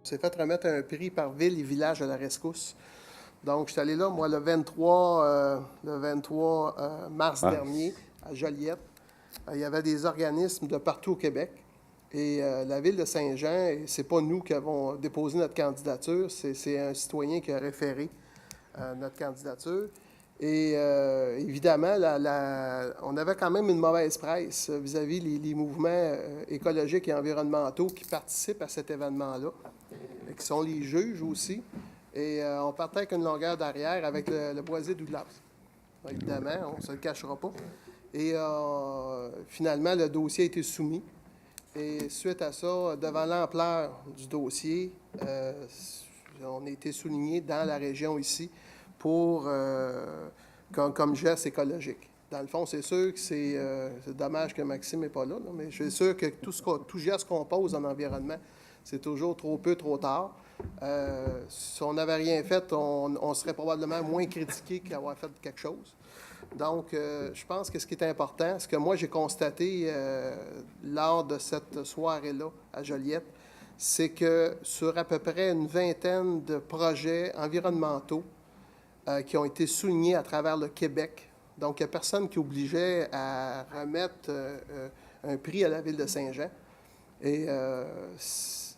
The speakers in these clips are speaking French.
On s'est fait remettre un prix par ville et village à la rescousse. Donc, je suis allé là, moi, le 23 mars dernier, à Joliette. Il y avait des organismes de partout au Québec. Et la ville de Saint-Jean, c'est pas nous qui avons déposé notre candidature, c'est un citoyen qui a référé notre candidature. Et évidemment, on avait quand même une mauvaise presse vis-à-vis les mouvements écologiques et environnementaux qui participent à cet événement-là, qui sont les juges aussi. Et on partait avec une longueur d'arrière avec le boisé Douglas. Évidemment, on ne se le cachera pas. Et finalement, le dossier a été soumis. Et suite à ça, devant l'ampleur du dossier, on a été souligné dans la région ici pour comme geste écologique. Dans le fond, c'est sûr que c'est dommage que Maxime n'est pas là, mais je suis sûr que tout geste qu'on pose en environnement, c'est toujours trop peu, trop tard. Si on n'avait rien fait, on serait probablement moins critiqué qu'avoir fait quelque chose. Donc, je pense que ce qui est important, ce que moi j'ai constaté lors de cette soirée-là à Joliette, c'est que sur à peu près une vingtaine de projets environnementaux qui ont été soulignés à travers le Québec. Donc, il n'y a personne qui obligeait à remettre un prix à la ville de Saint-Jean. Et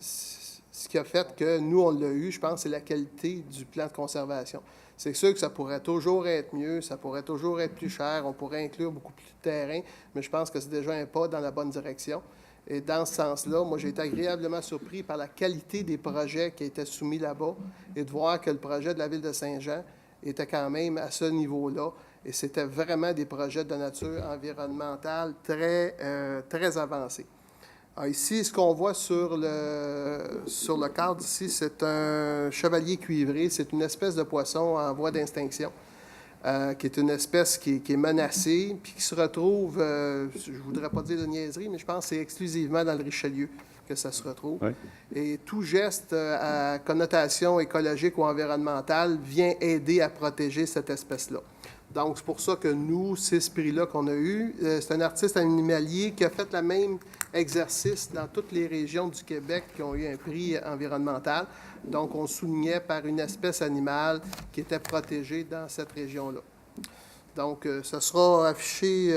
ce qui a fait que nous, on l'a eu, je pense, c'est la qualité du plan de conservation. C'est sûr que ça pourrait toujours être mieux, ça pourrait toujours être plus cher, on pourrait inclure beaucoup plus de terrain, mais je pense que c'est déjà un pas dans la bonne direction. Et dans ce sens-là, moi, j'ai été agréablement surpris par la qualité des projets qui étaient soumis là-bas et de voir que le projet de la ville de Saint-Jean était quand même à ce niveau-là. Et c'était vraiment des projets de nature environnementale très avancés. Alors ici, ce qu'on voit sur le cadre ici, c'est un chevalier cuivré. C'est une espèce de poisson en voie d'extinction, qui est une espèce qui est menacée, puis qui se retrouve, je ne voudrais pas dire de niaiserie, mais je pense que c'est exclusivement dans le Richelieu que ça se retrouve. Oui. Et tout geste à connotation écologique ou environnementale vient aider à protéger cette espèce-là. Donc, c'est pour ça que nous, c'est ce prix-là qu'on a eu. C'est un artiste animalier qui a fait le même exercice dans toutes les régions du Québec qui ont eu un prix environnemental. Donc, on soulignait par une espèce animale qui était protégée dans cette région-là. Donc, ça sera affiché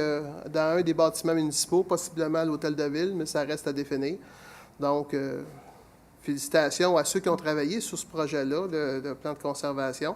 dans un des bâtiments municipaux, possiblement à l'Hôtel de Ville, mais ça reste à définir. Donc, félicitations à ceux qui ont travaillé sur ce projet-là, de plan de conservation.